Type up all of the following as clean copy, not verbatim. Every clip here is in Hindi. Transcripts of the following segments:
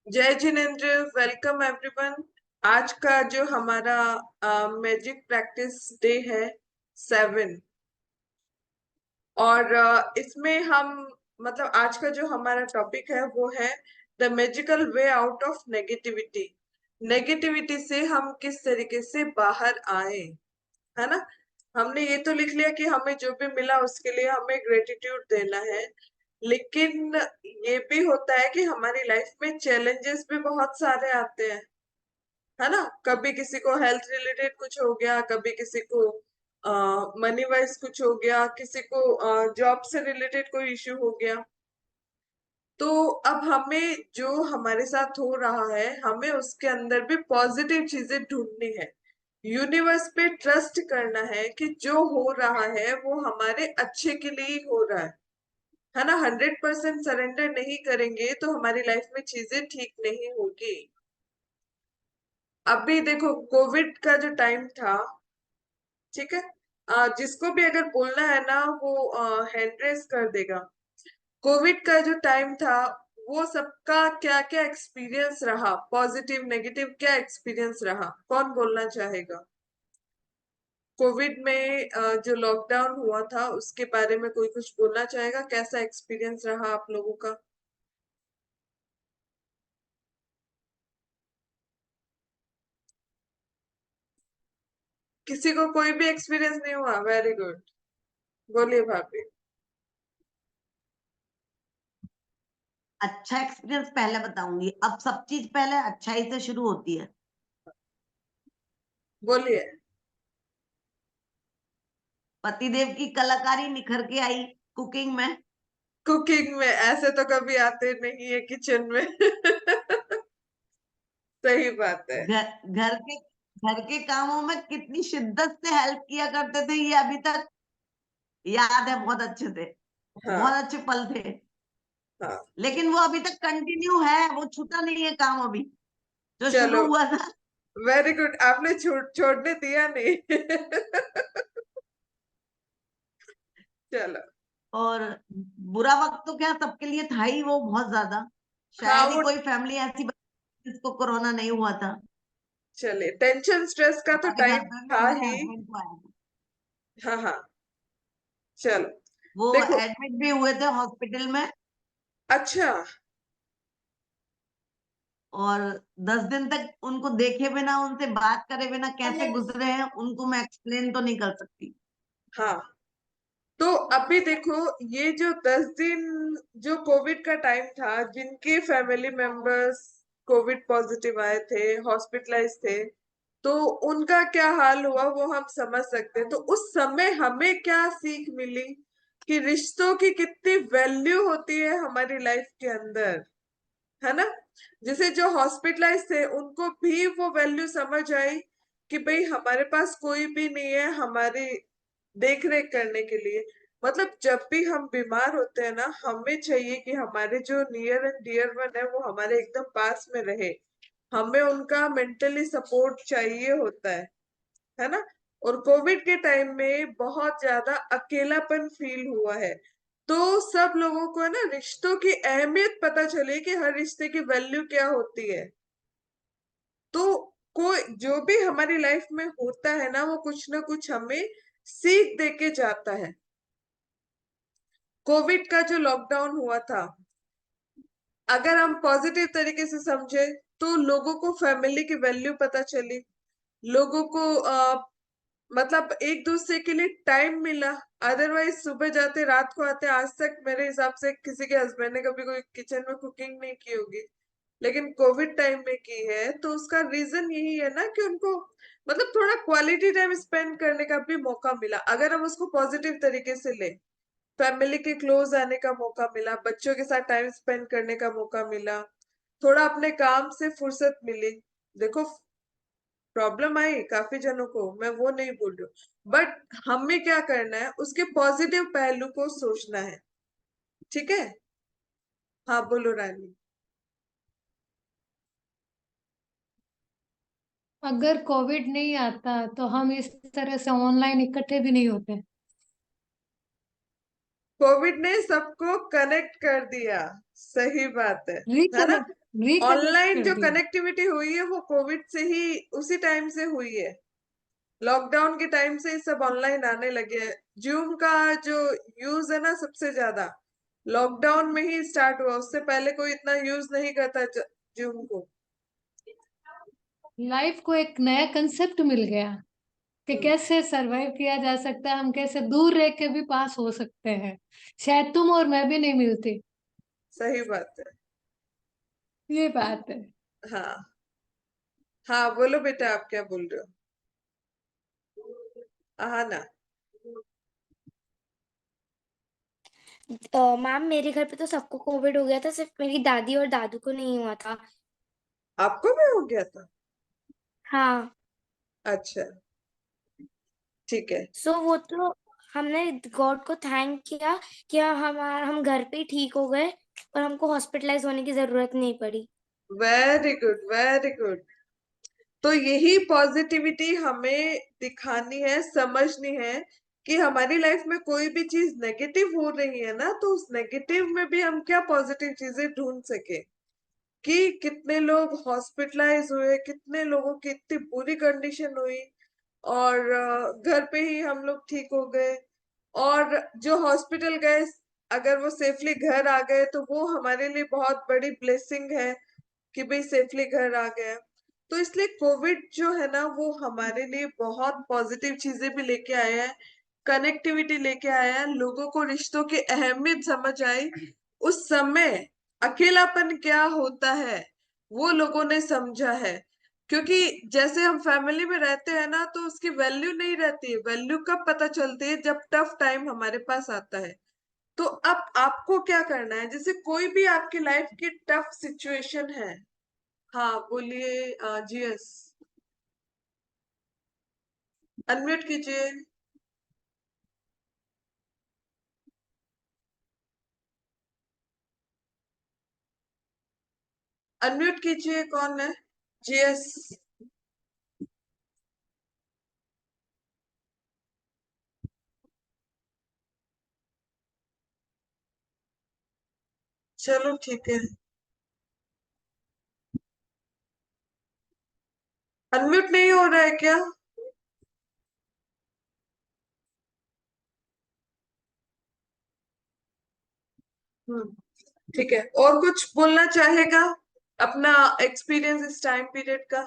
जय जिनेन्द्र, वेलकम एवरीवन। आज का जो हमारा मैजिक प्रैक्टिस डे है 7। और इसमें हम मतलब आज का जो हमारा टॉपिक है वो है the magical way out of negativity. Negativity से हम किस तरीके से बाहर आए, है ना। हमने ये तो लिख लिया कि हमें जो भी मिला उसके लिए हमें ग्रेटिट्यूड देना है, लेकिन ये भी होता है कि हमारी लाइफ में चैलेंजेस भी बहुत सारे आते हैं, है ना। कभी किसी को हेल्थ रिलेटेड कुछ हो गया, कभी किसी को मनी वाइज कुछ हो गया, किसी को जॉब से रिलेटेड कोई इश्यू हो गया। तो अब हमें जो हमारे साथ हो रहा है हमें उसके अंदर भी पॉजिटिव चीजें ढूंढनी है। यूनिवर्स पे ट्रस्ट करना है कि जो हो रहा है वो हमारे अच्छे के लिए ही हो रहा है ना। 100% सरेंडर नहीं करेंगे तो हमारी लाइफ में चीजें ठीक नहीं होगी। अभी देखो, कोविड का जो टाइम था, ठीक है, जिसको भी अगर बोलना है ना वो हैंड रेस कर देगा। कोविड का जो टाइम था वो सबका क्या क्या एक्सपीरियंस रहा, पॉजिटिव नेगेटिव क्या एक्सपीरियंस रहा, कौन बोलना चाहेगा। कोविड में जो लॉकडाउन हुआ था उसके बारे में कोई कुछ बोलना चाहेगा, कैसा एक्सपीरियंस रहा आप लोगों का। किसी को कोई भी एक्सपीरियंस नहीं हुआ? वेरी गुड, बोलिए भाभी। अच्छा एक्सपीरियंस पहले बताऊंगी। अब सब चीज पहले अच्छाई से शुरू होती है। बोलिए। पतिदेव की कलाकारी निखर के आई कुकिंग में। कुकिंग में ऐसे तो कभी आते नहीं है किचन में। सही बात है। घर घर के कामों में कितनी शिद्दत से हेल्प किया करते थे, ये अभी तक याद है। बहुत अच्छे थे, हाँ। बहुत अच्छे पल थे। हाँ। लेकिन वो अभी तक कंटिन्यू है, वो छूटा नहीं है काम अभी, जो चलो, शुरू हुआ था। वेरी गुड, आपने छोड़ने दिया नहीं। चलो। और बुरा वक्त तो क्या सबके लिए था ही, वो बहुत ज्यादा। हाँ शायद ही वो, कोई फैमिली ऐसी बची जिसको कोरोना नहीं हुआ था। चलिए, टेंशन स्ट्रेस का तो हमारे घर टाइम पे भी था मेरे ही। हस्बैंड को आया था। हाँ हाँ। चलो। वो देखो। एडमिट भी हुए थे हॉस्पिटल में। अच्छा। और 10 दिन तक उनको देखे बिना, उनसे बात करे बिना कैसे गुजरे हैं, उनको मैं एक्सप्लेन तो नहीं कर सकती। हाँ, तो अभी देखो, ये जो 10 दिन जो कोविड का टाइम था, जिनके फैमिली मेंबर्स कोविड पॉजिटिव आए थे, हॉस्पिटलाइज थे, तो उनका क्या हाल हुआ वो हम समझ सकते हैं। तो उस समय हमें क्या सीख मिली कि रिश्तों की कितनी वैल्यू होती है हमारी लाइफ के अंदर, है ना। जैसे जो हॉस्पिटलाइज थे उनको भी वो वैल्यू समझ आई कि भाई हमारे पास कोई भी नहीं है हमारी देख रेख करने के लिए। मतलब जब भी हम बीमार होते हैं ना, हमें चाहिए कि हमारे जो नियर एंड डियर वन है वो हमारे एकदम पास में रहे। हमें उनका मेंटली सपोर्ट चाहिए होता है ना। और कोविड के टाइम में बहुत ज्यादा अकेलापन फील हुआ है। तो सब लोगों को है ना रिश्तों की अहमियत पता चली कि हर रिश्ते की वैल्यू क्या होती है। तो कोई जो भी हमारी लाइफ में होता है ना वो कुछ ना कुछ हमें सीख दे के जाता है। कोविड का जो लॉकडाउन हुआ था, अगर हम पॉजिटिव तरीके से समझे तो लोगों को फैमिली की वैल्यू पता चली। लोगों को मतलब एक दूसरे के लिए टाइम मिला। अदरवाइज सुबह जाते रात को आते, आज तक मेरे हिसाब से किसी के हस्बैंड ने कभी कोई किचन में कुकिंग नहीं की होगी, लेकिन कोविड टाइम में की है। तो उसका रीजन यही है ना कि उनको मतलब थोड़ा क्वालिटी टाइम स्पेंड करने का भी मौका मिला, अगर हम उसको पॉजिटिव तरीके से ले। फैमिली के क्लोज आने का मौका मिला, बच्चों के साथ टाइम स्पेंड करने का मौका मिला, थोड़ा अपने काम से फुर्सत मिली। देखो, प्रॉब्लम आई काफी जनों को, मैं वो नहीं बोल रही हूँ, बट हमें क्या करना है उसके पॉजिटिव पहलू को सोचना है। ठीक है। हाँ बोलो रानी। अगर कोविड नहीं आता तो हम इस तरह से ऑनलाइन इकट्ठे भी नहीं होते। कोविड ने सबको कनेक्ट कर दिया, सही बात है ना। रिकनेक्ट ऑनलाइन रिकनेक्ट जो कर दिया। कनेक्टिविटी हुई है वो कोविड से ही, उसी टाइम से हुई है। लॉकडाउन के टाइम से ही सब ऑनलाइन आने लगे हैं। जूम का जो यूज है ना सबसे ज्यादा लॉकडाउन में ही स्टार्ट हुआ, उससे पहले कोई इतना यूज नहीं करता जूम को। लाइफ को एक नया कंसेप्ट मिल गया कि हम्म, कैसे सरवाइव किया जा सकता है, हम कैसे दूर रह के भी पास हो सकते हैं। शायद तुम और मैं भी नहीं मिलती। सही बात है। ये बात है। हाँ हाँ, बोलो बेटा, आप क्या बोल रहे हो? हाँ ना। मैम मेरे घर पे तो सबको कोविड हो गया था, सिर्फ मेरी दादी और दादू को नहीं हुआ था। आपको भी हो गया था? हाँ। अच्छा, ठीक है। सो वो तो हमने गॉड को थैंक किया कि हम घर पे ही ठीक हो गए और हमको हॉस्पिटलाइज होने की जरूरत नहीं पड़ी। Very good, very good. तो यही पॉजिटिविटी हमें दिखानी है, समझनी है कि हमारी लाइफ में कोई भी चीज नेगेटिव हो रही है ना, तो उस नेगेटिव में भी हम क्या पॉजिटिव चीजें ढूंढ सके। कि कितने लोग हॉस्पिटलाइज हुए, कितने लोगों की इतनी बुरी कंडीशन हुई, और घर पे ही हम लोग ठीक हो गए। और जो हॉस्पिटल गए, अगर वो सेफली घर आ गए तो वो हमारे लिए बहुत बड़ी ब्लेसिंग है कि भाई सेफली घर आ गया। तो इसलिए कोविड जो है ना वो हमारे लिए बहुत पॉजिटिव चीजें भी लेके आया है, कनेक्टिविटी लेके आया है, लोगों को रिश्तों की अहमियत समझ आई। उस समय अकेलापन क्या होता है वो लोगों ने समझा है। क्योंकि जैसे हम फैमिली में रहते हैं ना तो उसकी वैल्यू नहीं रहती है, वैल्यू कब पता चलती है जब टफ टाइम हमारे पास आता है। तो अब आपको क्या करना है, जैसे कोई भी आपकी लाइफ की टफ सिचुएशन है। हाँ बोलिए, जी यस, अनम्यूट कीजिए। अनम्यूट कीजिए, कौन है? जी यस। चलो ठीक है। अनम्यूट नहीं हो रहा है क्या? ठीक है, और कुछ बोलना चाहेगा अपना एक्सपीरियंस इस टाइम पीरियड का?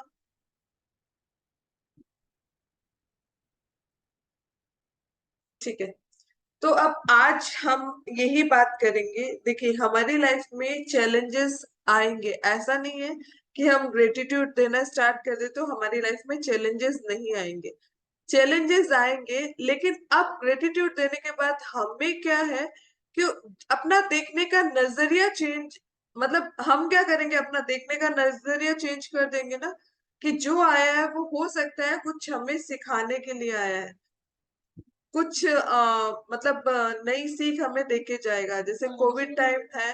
ठीक है। तो अब आज हम यही बात करेंगे। देखिए, हमारी लाइफ में चैलेंजेस आएंगे, ऐसा नहीं है कि हम ग्रेटिट्यूड देना स्टार्ट कर दे तो हमारी लाइफ में चैलेंजेस नहीं आएंगे। चैलेंजेस आएंगे, लेकिन अब ग्रेटिट्यूड देने के बाद हमें क्या है कि अपना देखने का नजरिया चेंज, मतलब हम क्या करेंगे, अपना देखने का नजरिया चेंज कर देंगे ना। कि जो आया है वो हो सकता है कुछ हमें सिखाने के लिए आया है, कुछ मतलब नई सीख हमें देके जाएगा। जैसे कोविड टाइम है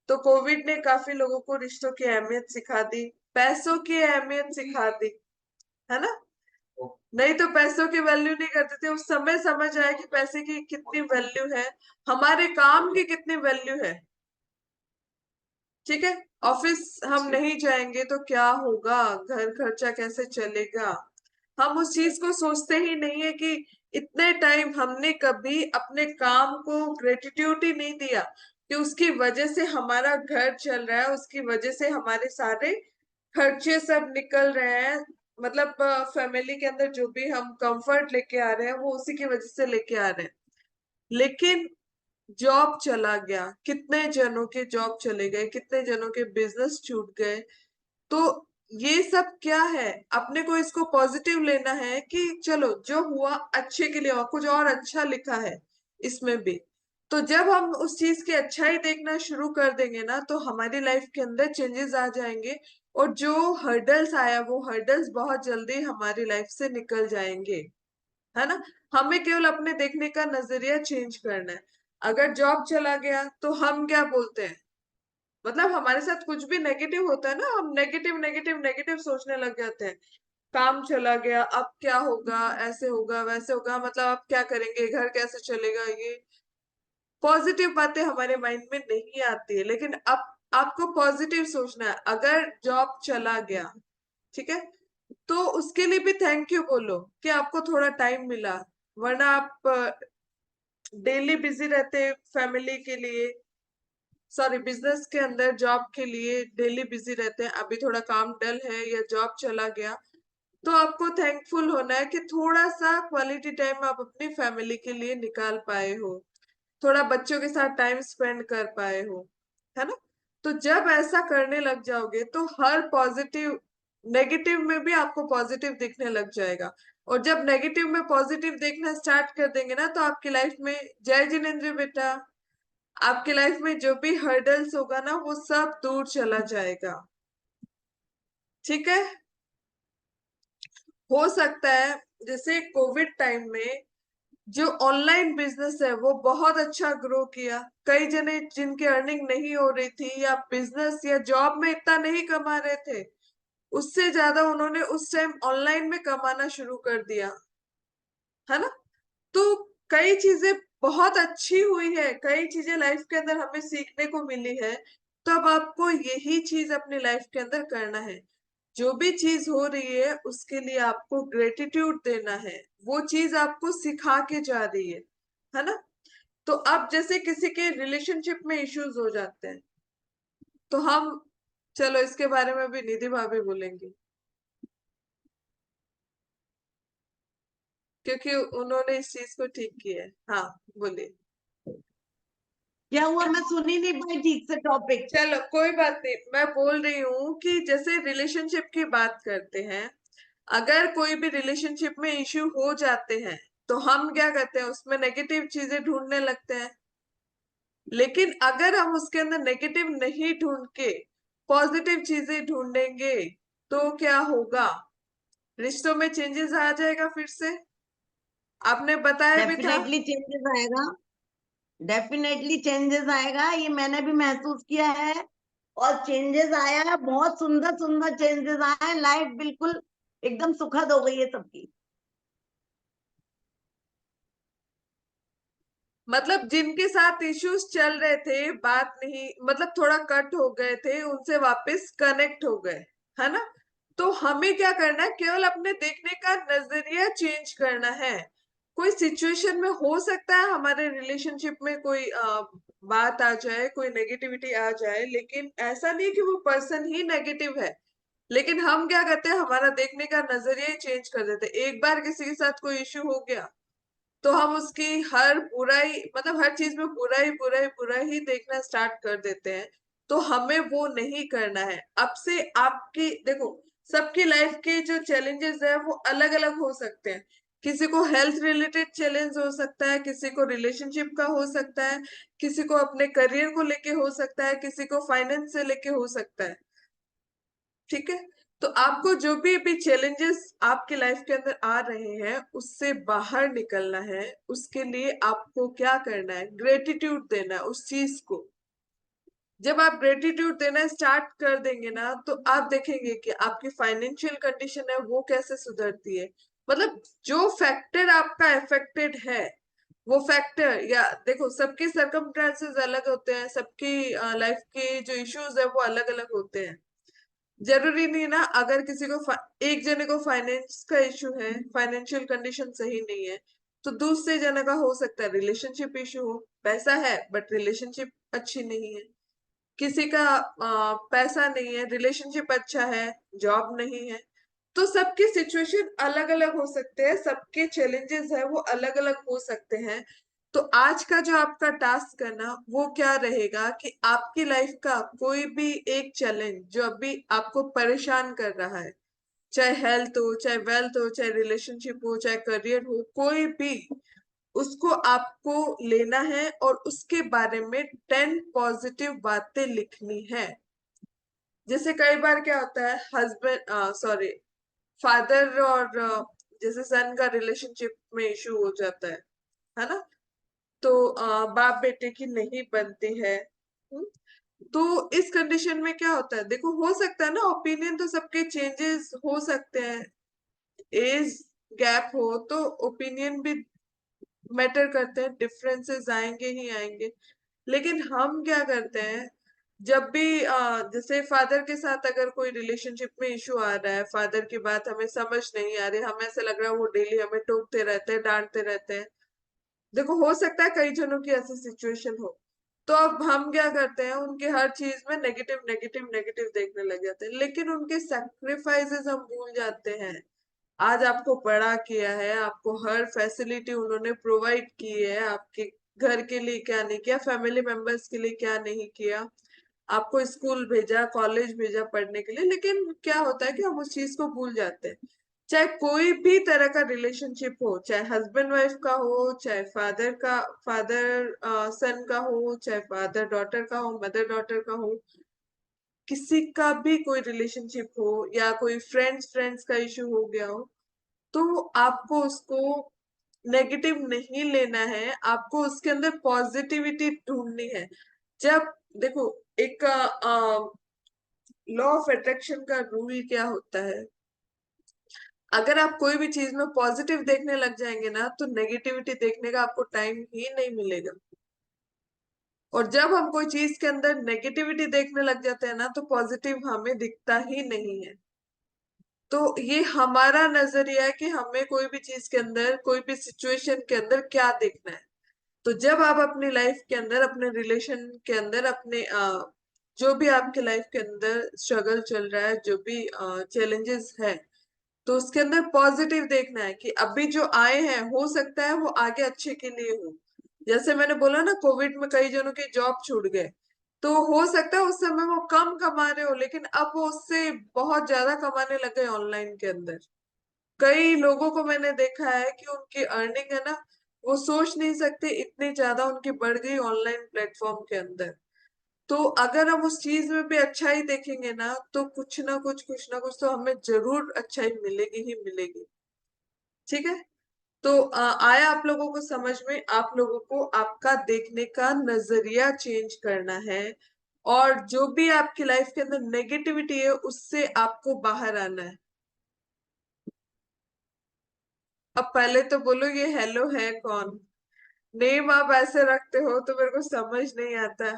तो कोविड ने काफी लोगों को रिश्तों की अहमियत सिखा दी, पैसों की अहमियत सिखा दी, है ना। नहीं तो पैसों की वैल्यू नहीं करते थे, उस समय समझ आया कि पैसे की कितनी वैल्यू है, हमारे काम की कितनी वैल्यू है। ठीक है। ऑफिस हम नहीं जाएंगे तो क्या होगा, घर खर्चा कैसे चलेगा, हम उस चीज को सोचते ही नहीं है कि इतने टाइम हमने कभी अपने काम को ग्रेटिट्यूड ही नहीं दिया कि उसकी वजह से हमारा घर चल रहा है, उसकी वजह से हमारे सारे खर्चे सब निकल रहे हैं। मतलब फैमिली के अंदर जो भी हम कंफर्ट लेके आ रहे हैं वो उसी की वजह से लेके आ रहे हैं। लेकिन जॉब चला गया, कितने जनों के जॉब चले गए, कितने जनों के बिजनेस छूट गए। तो ये सब क्या है, अपने को इसको पॉजिटिव लेना है कि चलो जो हुआ अच्छे के लिए हुआ, कुछ और अच्छा लिखा है इसमें भी। तो जब हम उस चीज की अच्छाई देखना शुरू कर देंगे ना तो हमारी लाइफ के अंदर चेंजेस आ जाएंगे। और जो हर्डल्स आया वो हर्डल्स बहुत जल्दी हमारी लाइफ से निकल जाएंगे, है ना। हमें केवल अपने देखने का नजरिया चेंज करना है। अगर जॉब चला गया तो हम क्या बोलते हैं, मतलब हमारे साथ कुछ भी नेगेटिव होता है ना, हम नेगेटिव नेगेटिव नेगेटिव सोचने लग जाते हैं। काम चला गया, अब क्या होगा, ऐसे होगा वैसे होगा, मतलब अब क्या करेंगे, घर कैसे चलेगा, ये पॉजिटिव बातें हमारे माइंड में नहीं आती है। लेकिन अब आपको पॉजिटिव सोचना है। अगर जॉब चला गया, ठीक है, तो उसके लिए भी थैंक यू बोलो कि आपको थोड़ा टाइम मिला, वरना आप डेली बिजी रहते फैमिली के लिए, सॉरी बिजनेस के अंदर जॉब के लिए डेली बिजी रहते हैं। अभी थोड़ा काम डल है या जॉब चला गया, तो आपको थैंकफुल होना है कि थोड़ा सा क्वालिटी टाइम आप अपनी फैमिली के लिए निकाल पाए हो, थोड़ा बच्चों के साथ टाइम स्पेंड कर पाए हो, है ना। तो जब ऐसा करने लग जाओगे तो हर पॉजिटिव, नेगेटिव में भी आपको पॉजिटिव दिखने लग जाएगा। और जब नेगेटिव में पॉजिटिव देखना स्टार्ट कर देंगे ना, तो आपकी लाइफ में, जय जिनेंद्र बेटा, आपकी लाइफ में जो भी हर्डल्स होगा ना, वो सब दूर चला जाएगा। ठीक है। हो सकता है जैसे कोविड टाइम में जो ऑनलाइन बिजनेस है वो बहुत अच्छा ग्रो किया, कई जने जिनकी अर्निंग नहीं हो रही थी या बिजनेस या जॉब में इतना नहीं कमा रहे थे, उससे ज्यादा उन्होंने उस टाइम ऑनलाइन में कमाना शुरू कर दिया, है ना। तो कई चीजें बहुत अच्छी हुई है, कई चीजें लाइफ के अंदर हमें सीखने को मिली है। तो अब आपको यही चीज अपनी लाइफ के अंदर करना है। जो भी चीज हो रही है उसके लिए आपको ग्रेटिट्यूड देना है, वो चीज आपको सिखा के जा रही है ना। तो अब जैसे किसी के रिलेशनशिप में इश्यूज हो जाते हैं, तो हम, चलो इसके बारे में भी निधि भाभी बोलेंगी, क्योंकि उन्होंने इस चीज को ठीक किया है। हाँ, बोलिए। क्या हुआ? मैं सुनी नहीं पाई ठीक से टॉपिक। चलो कोई बात नहीं, मैं बोल रही हूँ कि जैसे रिलेशनशिप की बात करते हैं, अगर कोई भी रिलेशनशिप में इश्यू हो जाते हैं, तो हम क्या करते हैं, उसमें नेगेटिव चीजें ढूंढने लगते हैं। लेकिन अगर हम उसके अंदर नेगेटिव नहीं ढूंढ के पॉजिटिव चीजें ढूंढेंगे, तो क्या होगा, रिश्तों में चेंजेस आ जाएगा फिर से। आपने बताया भी था। डेफिनेटली चेंजेस आएगा, डेफिनेटली चेंजेस आएगा, ये मैंने भी महसूस किया है। और चेंजेस आया है, बहुत सुंदर सुंदर चेंजेस आए हैं। लाइफ बिल्कुल एकदम सुखद हो गई है सबकी। मतलब जिनके साथ इश्यूज चल रहे थे, बात नहीं, मतलब थोड़ा कट हो गए थे, उनसे वापस कनेक्ट हो गए, है ना। तो हमें क्या करना है, केवल अपने देखने का नजरिया चेंज करना है। कोई सिचुएशन में हो सकता है हमारे रिलेशनशिप में कोई बात आ जाए, कोई नेगेटिविटी आ जाए, लेकिन ऐसा नहीं कि वो पर्सन ही नेगेटिव है। लेकिन हम क्या करते हैं, हमारा देखने का नजरिया ही चेंज कर देते हैं। एक बार किसी के साथ कोई इश्यू हो गया, तो हम उसकी हर बुराई, मतलब हर चीज में बुराई बुराई बुराई ही देखना स्टार्ट कर देते हैं। तो हमें वो नहीं करना है। अब से आपकी देखो, सबकी लाइफ के जो चैलेंजेस है वो अलग अलग हो सकते हैं। किसी को हेल्थ रिलेटेड चैलेंज हो सकता है, किसी को रिलेशनशिप का हो सकता है, किसी को अपने करियर को लेके हो सकता है, किसी को फाइनेंस से लेके हो सकता है। ठीक है। तो आपको जो भी अभी चैलेंजेस आपके लाइफ के अंदर आ रहे हैं, उससे बाहर निकलना है। उसके लिए आपको क्या करना है, ग्रेटिट्यूड देना है उस चीज को। जब आप ग्रेटिट्यूड देना स्टार्ट कर देंगे ना, तो आप देखेंगे कि आपकी फाइनेंशियल कंडीशन है वो कैसे सुधरती है। मतलब जो फैक्टर आपका अफेक्टेड है, वो फैक्टर, या देखो सबके सर्कमस्टांसेस अलग होते हैं, सबकी लाइफ के जो इश्यूज है वो अलग अलग होते हैं। जरूरी नहीं ना, अगर किसी को एक जने को फाइनेंस का इशू है, फाइनेंशियल कंडीशन सही नहीं है, तो दूसरे जने का हो सकता है रिलेशनशिप इशू हो, पैसा है बट रिलेशनशिप अच्छी नहीं है। किसी का पैसा नहीं है, रिलेशनशिप अच्छा है, जॉब नहीं है। तो सबकी सिचुएशन अलग अलग हो सकते हैं, सबके चैलेंजेस है वो अलग अलग हो सकते हैं। तो आज का जो आपका टास्क है ना, वो क्या रहेगा कि आपकी लाइफ का कोई भी एक चैलेंज जो अभी आपको परेशान कर रहा है, चाहे हेल्थ हो, चाहे वेल्थ हो, चाहे रिलेशनशिप हो, चाहे करियर हो, कोई भी, उसको आपको लेना है और उसके बारे में 10 पॉजिटिव बातें लिखनी है। जैसे कई बार क्या होता है, हस्बैंड, सॉरी, फादर और जैसे सन का रिलेशनशिप में इशू हो जाता है ना। तो बाप बेटे की नहीं बनती है। हम्म, तो इस कंडीशन में क्या होता है, देखो हो सकता है ना, ओपिनियन तो सबके चेंजेस हो सकते हैं, एज गैप हो तो ओपिनियन भी मैटर करते हैं, डिफरेंसेस आएंगे ही आएंगे। लेकिन हम क्या करते हैं, जब भी जैसे फादर के साथ अगर कोई रिलेशनशिप में इशू आ रहा है, फादर की बात हमें समझ नहीं आ रही, हमें ऐसा लग रहा है वो डेली हमें टोकते रहते हैं, डांटते रहते हैं। देखो हो सकता है कई जनों की ऐसी सिचुएशन हो, तो अब हम क्या करते हैं, उनके हर चीज में नेगेटिव नेगेटिव नेगेटिव देखने लग जाते हैं, लेकिन उनके सेक्रीफाइसेस हम भूल जाते हैं। आज आपको बड़ा किया है, आपको हर फैसिलिटी उन्होंने प्रोवाइड की है, आपके घर के लिए क्या नहीं किया, फैमिली मेंबर्स के लिए क्या नहीं किया, आपको स्कूल भेजा, कॉलेज भेजा पढ़ने के लिए, लेकिन क्या होता है कि हम उस चीज को भूल जाते हैं। चाहे कोई भी तरह का रिलेशनशिप हो, चाहे हस्बैंड वाइफ का हो, चाहे फादर सन का हो, चाहे फादर डॉटर का हो, मदर डॉटर का हो, किसी का भी कोई रिलेशनशिप हो, या कोई फ्रेंड्स फ्रेंड्स का इशू हो गया हो, तो आपको उसको नेगेटिव नहीं लेना है, आपको उसके अंदर पॉजिटिविटी ढूंढनी है। जब देखो, एक लॉ ऑफ अट्रैक्शन का रूल क्या होता है, अगर आप कोई भी चीज में पॉजिटिव देखने लग जाएंगे ना, तो नेगेटिविटी देखने का आपको टाइम ही नहीं मिलेगा। और जब हम कोई चीज के अंदर नेगेटिविटी देखने लग जाते हैं ना, तो पॉजिटिव हमें दिखता ही नहीं है। तो ये हमारा नजरिया है कि हमें कोई भी चीज के अंदर, कोई भी सिचुएशन के अंदर क्या देखना है। तो जब आप अपनी लाइफ के अंदर, अपने रिलेशन के अंदर, अपने जो भी आपके लाइफ के अंदर स्ट्रगल चल रहा है, जो भी चैलेंजेस है, तो उसके अंदर पॉजिटिव देखना है कि अभी जो आए हैं हो सकता है वो आगे अच्छे के लिए हो। जैसे मैंने बोला ना, कोविड में कई जनों के जॉब छूट गए, तो हो सकता है उस समय वो कम कमा रहे हो, लेकिन अब वो उससे बहुत ज्यादा कमाने लग गए ऑनलाइन के अंदर। कई लोगों को मैंने देखा है कि उनकी अर्निंग है ना, वो सोच नहीं सकते इतनी ज्यादा उनकी बढ़ गई ऑनलाइन प्लेटफॉर्म के अंदर। तो अगर हम उस चीज में भी अच्छाई देखेंगे ना, तो कुछ ना कुछ तो हमें जरूर अच्छाई मिलेगी ही मिलेगी। ठीक है। तो आया आप लोगों को समझ में, आप लोगों को आपका देखने का नजरिया चेंज करना है, और जो भी आपकी लाइफ के अंदर नेगेटिविटी है उससे आपको बाहर आना है। अब पहले तो बोलो, ये हेलो है कौन? नेम आप ऐसे रखते हो तो मेरे को समझ नहीं आता।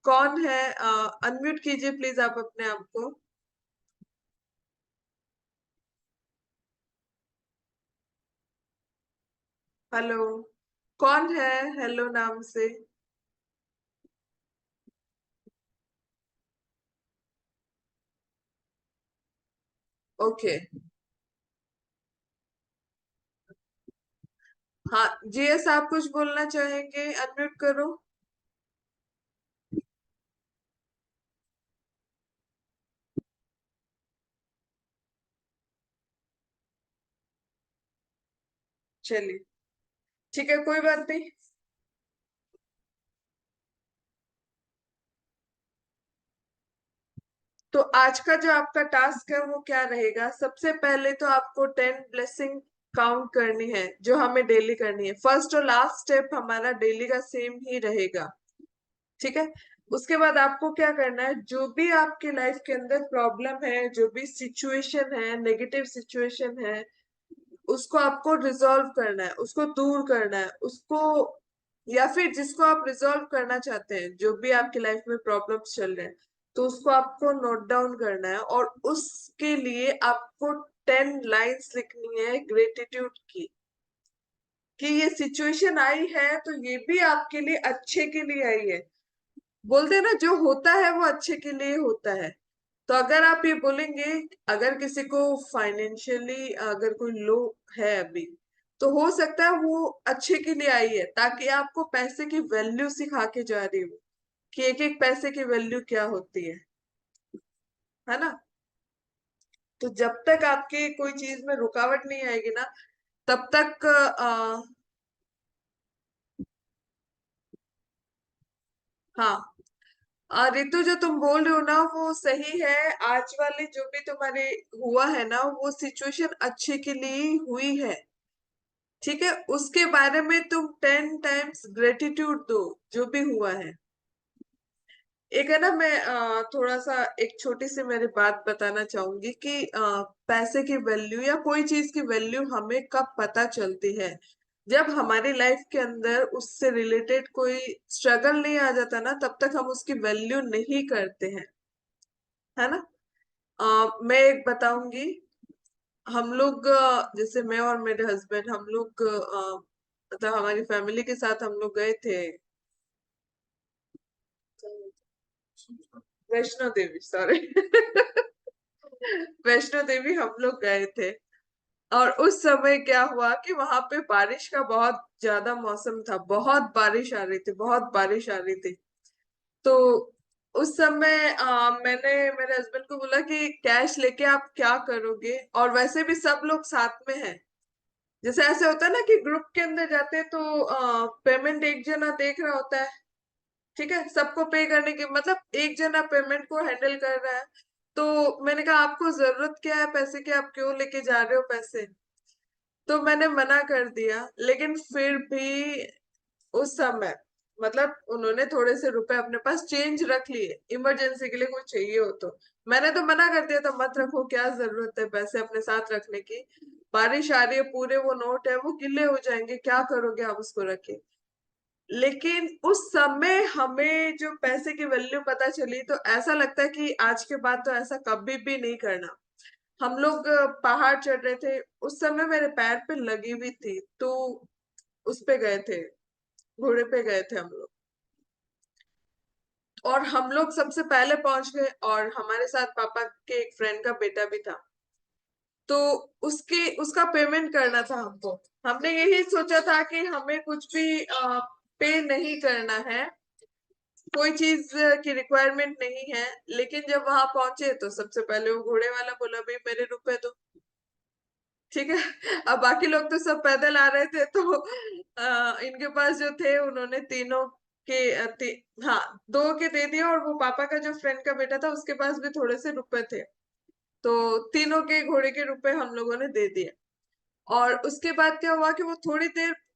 कौन है? अनम्यूट कीजिए प्लीज आप अपने आप को। हेलो, कौन है हेलो नाम से? ओके। हाँ, जीएस आप कुछ बोलना चाहेंगे? अनम्यूट करो। चलिए, ठीक है, कोई बात नहीं। तो आज का जो आपका टास्क है वो क्या रहेगा? सबसे पहले तो आपको 10 ब्लेसिंग काउंट करनी है, जो हमें डेली करनी है। फर्स्ट और लास्ट स्टेप हमारा डेली का सेम ही रहेगा। ठीक है। उसके बाद आपको क्या करना है, जो भी आपके लाइफ के अंदर प्रॉब्लम है, जो भी सिचुएशन है, नेगेटिव सिचुएशन है, उसको आपको रिजॉल्व करना है, उसको दूर करना है, उसको, या फिर जिसको आप रिजॉल्व करना चाहते हैं, जो भी आपकी लाइफ में प्रॉब्लम्स चल रहे हैं, तो उसको आपको नोट डाउन करना है, और उसके लिए आपको 10 लाइन्स लिखनी है ग्रेटिट्यूड की, कि ये सिचुएशन आई है तो ये भी आपके लिए अच्छे के लिए आई है। बोलते हैं ना, जो होता है वो अच्छे के लिए होता है। तो अगर आप ये बोलेंगे, अगर किसी को फाइनेंशियली अगर कोई लो है अभी, तो हो सकता है वो अच्छे के लिए आई है, ताकि आपको पैसे की वैल्यू सिखा के जा रही हो, कि एक एक पैसे की वैल्यू क्या होती है ना। तो जब तक आपके कोई चीज में रुकावट नहीं आएगी ना, तब तक हाँ, रितु जो तुम बोल रहे हो ना वो सही है। आज वाली जो भी तुम्हारे हुआ है ना, वो सिचुएशन अच्छे के लिए ही हुई है। ठीक है, उसके बारे में तुम 10 टाइम्स ग्रेटिट्यूड दो, जो भी हुआ है। एक है ना, मैं थोड़ा सा एक छोटी सी मेरी बात बताना चाहूंगी कि पैसे की वैल्यू या कोई चीज की वैल्यू हमें कब पता चलती है। जब हमारी लाइफ के अंदर उससे रिलेटेड कोई स्ट्रगल नहीं आ जाता ना, तब तक हम उसकी वैल्यू नहीं करते हैं, है ना। मैं एक बताऊंगी। हम लोग जैसे मैं और मेरे हस्बैंड, हम लोग मतलब हमारी फैमिली के साथ हम लोग गए थे वैष्णो देवी, सॉरी वैष्णो देवी हम लोग गए थे। और उस समय क्या हुआ कि वहां पे बारिश का बहुत ज्यादा मौसम था, बहुत बारिश आ रही थी, बहुत बारिश आ रही थी। तो उस समय मैंने मेरे हस्बैंड को बोला कि कैश लेके आप क्या करोगे, और वैसे भी सब लोग साथ में हैं। जैसे ऐसे होता है ना कि ग्रुप के अंदर जाते हैं तो पेमेंट एक जना देख रहा होता है, ठीक है, सबको पे करने की, मतलब एक जना पेमेंट को हैंडल कर रहा है। तो मैंने कहा आपको जरूरत क्या है पैसे की, आप क्यों लेके जा रहे हो पैसे। तो मैंने मना कर दिया, लेकिन फिर भी उस समय मतलब उन्होंने थोड़े से रुपए अपने पास चेंज रख लिए, इमरजेंसी के लिए कुछ चाहिए हो तो। मैंने तो मना कर दिया था, मत रखो, क्या जरूरत है पैसे अपने साथ रखने की, बारिश आ रही है, पूरे वो नोट है वो गिले हो जाएंगे, क्या करोगे आप उसको रखे। लेकिन उस समय हमें जो पैसे की वैल्यू पता चली, तो ऐसा लगता है कि आज के बाद तो ऐसा कभी भी नहीं करना। हम लोग पहाड़ चढ़ रहे थे, उस समय मेरे पैर पे लगी हुई थी, तो उस पे गए थे, घोड़े पे गए थे हम लोग। और हम लोग सबसे पहले पहुंच गए, और हमारे साथ पापा के एक फ्रेंड का बेटा भी था। तो उसका पेमेंट करना था हमको। हमने यही सोचा था कि हमें कुछ भी पे नहीं करना है, कोई चीज की रिक्वायरमेंट नहीं है। लेकिन जब वहां पहुंचे तो सबसे पहले वो घोड़े वाला बोला भाई मेरे रुपए दो, ठीक है। अब बाकी लोग तो सब पैदल आ रहे थे, तो इनके पास जो थे उन्होंने तीनों के हाँ, दो के दे दिए, और वो पापा का जो फ्रेंड का बेटा था उसके पास भी थोड़े से रुपए थे, तो तीनों के घोड़े के रुपए हम लोगों ने दे दिए। और उसके बाद क्या हुआ कि वो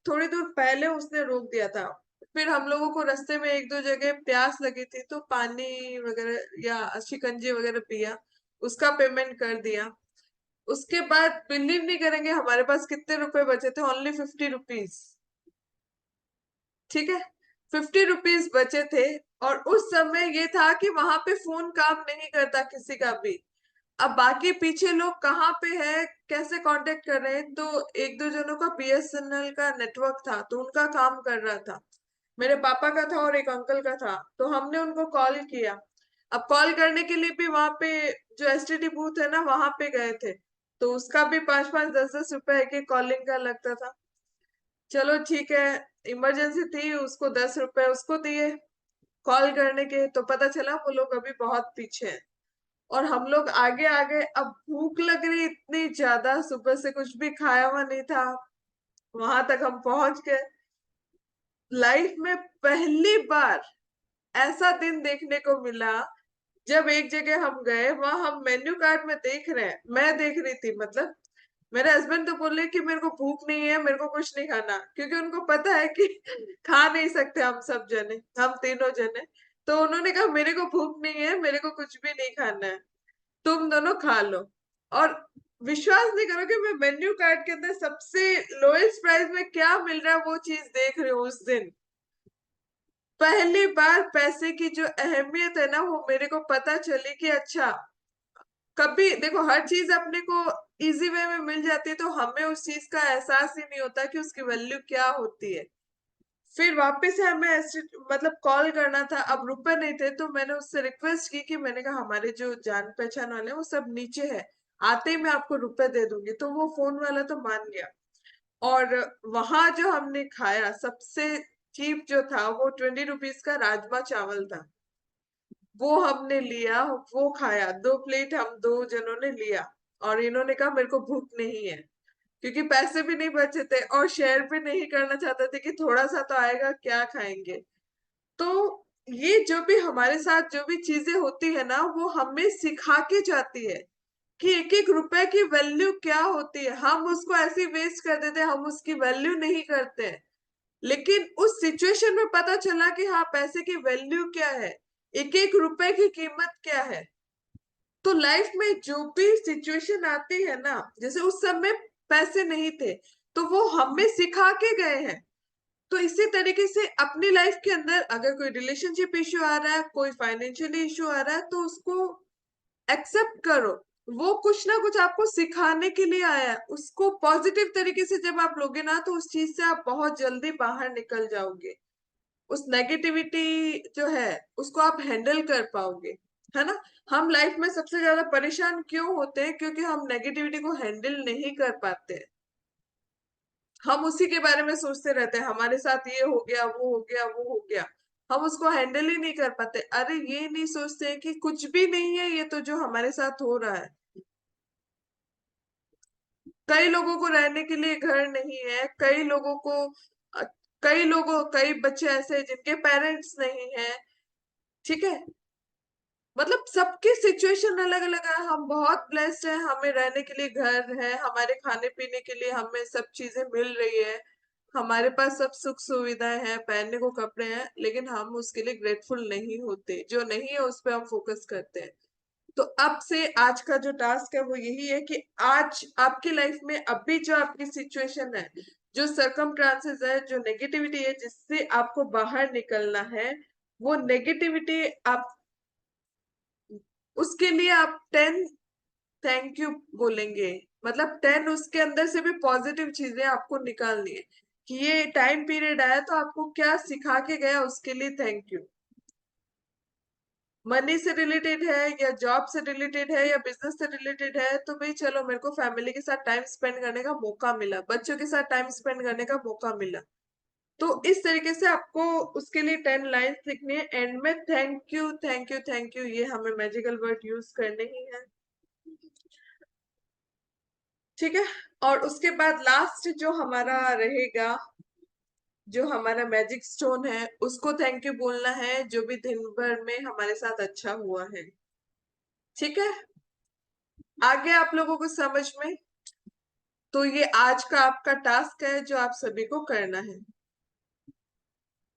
थोड़ी दूर पहले उसने रोक दिया था। फिर हम लोगों को रास्ते में एक दो जगह प्यास लगी थी, तो पानी वगैरह या शिकंजी वगैरह पिया, उसका पेमेंट कर दिया। उसके बाद बिलीव नहीं करेंगे हमारे पास कितने रुपए बचे थे, ओनली 50 रुपीज, ठीक है, 50 रुपीज बचे थे। और उस समय ये था कि वहां पे फोन काम नहीं करता किसी का भी। अब बाकी पीछे लोग कहाँ पे है, कैसे कांटेक्ट कर रहे हैं, तो एक दो जनों का बीएसएनएल का नेटवर्क था, तो उनका काम कर रहा था, मेरे पापा का था और एक अंकल का था। तो हमने उनको कॉल किया। अब कॉल करने के लिए भी वहां पे जो एसटीडी बूथ है ना, वहां पे गए थे, तो उसका भी 5-5 10-10 रुपए के कॉलिंग का लगता था। चलो ठीक है, इमरजेंसी थी, उसको 10 रुपए उसको दिए कॉल करने के, तो पता चला वो लोग अभी बहुत पीछे हैं। और हम लोग आगे आ गए। अब भूख लग रही इतनी ज्यादा, सुबह से कुछ भी खाया हुआ नहीं था, वहां तक हम पहुंच गए। लाइफ में पहली बार ऐसा दिन देखने को मिला, जब एक जगह हम गए, वहां हम मेन्यू कार्ड में देख रहे हैं, मैं देख रही थी, मतलब मेरे हस्बैंड तो बोले कि मेरे को भूख नहीं है, मेरे को कुछ नहीं खाना, क्योंकि उनको पता है कि खा नहीं सकते हम सब जने, हम तीनों जने। तो उन्होंने कहा मेरे को भूख नहीं है, मेरे को कुछ भी नहीं खाना है, तुम दोनों खा लो। और विश्वास नहीं करोगे, मैं मेन्यू कार्ड के अंदर सबसे लोएस्ट प्राइस में क्या मिल रहा है वो चीज देख रही हूँ उस दिन। पहली बार पैसे की जो अहमियत है ना, वो मेरे को पता चली कि अच्छा, कभी देखो हर चीज अपने को इजी वे में मिल जाती है, तो हमें उस चीज का एहसास ही नहीं होता कि उसकी वैल्यू क्या होती है। फिर वापस से हमें ऐसे मतलब कॉल करना था, अब रुपए नहीं थे, तो मैंने उससे रिक्वेस्ट की कि मैंने कहा हमारे जो जान पहचान वाले हैं वो सब नीचे है, आते ही मैं आपको रुपए दे दूंगी। तो वो फोन वाला तो मान गया। और वहां जो हमने खाया सबसे चीप जो था, वो 20 रुपीज का राजमा चावल था, वो हमने लिया, वो खाया, 2 प्लेट हम दो जनों ने लिया। और इन्होंने कहा मेरे को भूख नहीं है, क्योंकि पैसे भी नहीं बचे थे और शेयर भी नहीं करना चाहते थे कि थोड़ा सा तो आएगा, क्या खाएंगे। तो ये जो भी हमारे साथ जो भी चीजें होती है ना, वो हमें सिखा के जाती है कि एक एक रुपए की वैल्यू क्या होती है। हम उसको ऐसे वेस्ट कर देते हैं, हम उसकी वैल्यू नहीं करते हैं। लेकिन उस सिचुएशन में पता चला कि हाँ, पैसे की वैल्यू क्या है, एक एक रुपए की कीमत क्या है। तो लाइफ में जो भी सिचुएशन आती है ना, जैसे उस समय पैसे नहीं थे, तो वो हमें सिखा के गए हैं। तो इसी तरीके से अपनी लाइफ के अंदर अगर कोई रिलेशनशिप इश्यू आ रहा है, कोई फाइनेंशियल इश्यू आ रहा है, तो उसको एक्सेप्ट करो। वो कुछ ना कुछ आपको सिखाने के लिए आया है। उसको पॉजिटिव तरीके से जब आप लोगे ना, तो उस चीज से आप बहुत जल्दी बाहर निकल जाओगे। उस नेगेटिविटी जो है उसको आप हैंडल कर पाओगे, है ना। हम लाइफ में सबसे ज्यादा परेशान क्यों होते हैं? क्योंकि हम नेगेटिविटी को हैंडल नहीं कर पाते हैं। हम उसी के बारे में सोचते रहते हैं, हमारे साथ ये हो गया, वो हो गया, वो हो गया। हम उसको हैंडल ही नहीं कर पाते। अरे ये नहीं सोचते हैं कि कुछ भी नहीं है ये तो जो हमारे साथ हो रहा है। कई लोगों को रहने के लिए घर नहीं है, कई लोगों को अ, कई बच्चे ऐसे हैं जिनके पेरेंट्स नहीं है, ठीक है। मतलब सबकी सिचुएशन अलग अलग है। हम बहुत ब्लेस्ड हैं, हमें रहने के लिए घर है, हमारे खाने पीने के लिए हमें सब चीजें मिल रही है, हमारे पास सब सुख सुविधाएं हैं, पहनने को कपड़े हैं, लेकिन हम उसके लिए ग्रेटफुल नहीं होते। जो नहीं है उस पर हम फोकस करते हैं। तो अब से आज का जो टास्क है वो यही है कि आज आपकी लाइफ में अभी जो आपकी सिचुएशन है, जो सरकमस्टांसेस है, जो नेगेटिविटी है जिससे आपको बाहर निकलना है, वो नेगेटिविटी आप उसके लिए आप 10 थैंक यू बोलेंगे। मतलब 10 उसके अंदर से भी पॉजिटिव चीजें आपको निकालनी है कि ये टाइम पीरियड आया तो आपको क्या सिखा के गया, उसके लिए थैंक यू। मनी से रिलेटेड है या जॉब से रिलेटेड है या बिजनेस से रिलेटेड है, तो भाई चलो मेरे को फैमिली के साथ टाइम स्पेंड करने का मौका मिला, बच्चों के साथ टाइम स्पेंड करने का मौका मिला। तो इस तरीके से आपको उसके लिए 10 लाइन्स लिखनी है। एंड में thank you thank you thank you, ये हमें मैजिकल वर्ड यूज करने ही है, ठीक है। और उसके बाद लास्ट जो हमारा रहेगा, जो हमारा मैजिक स्टोन है, उसको थैंक यू बोलना है जो भी दिन भर में हमारे साथ अच्छा हुआ है, ठीक है। आगे आप लोगों को समझ में? तो ये आज का आपका टास्क है जो आप सभी को करना है।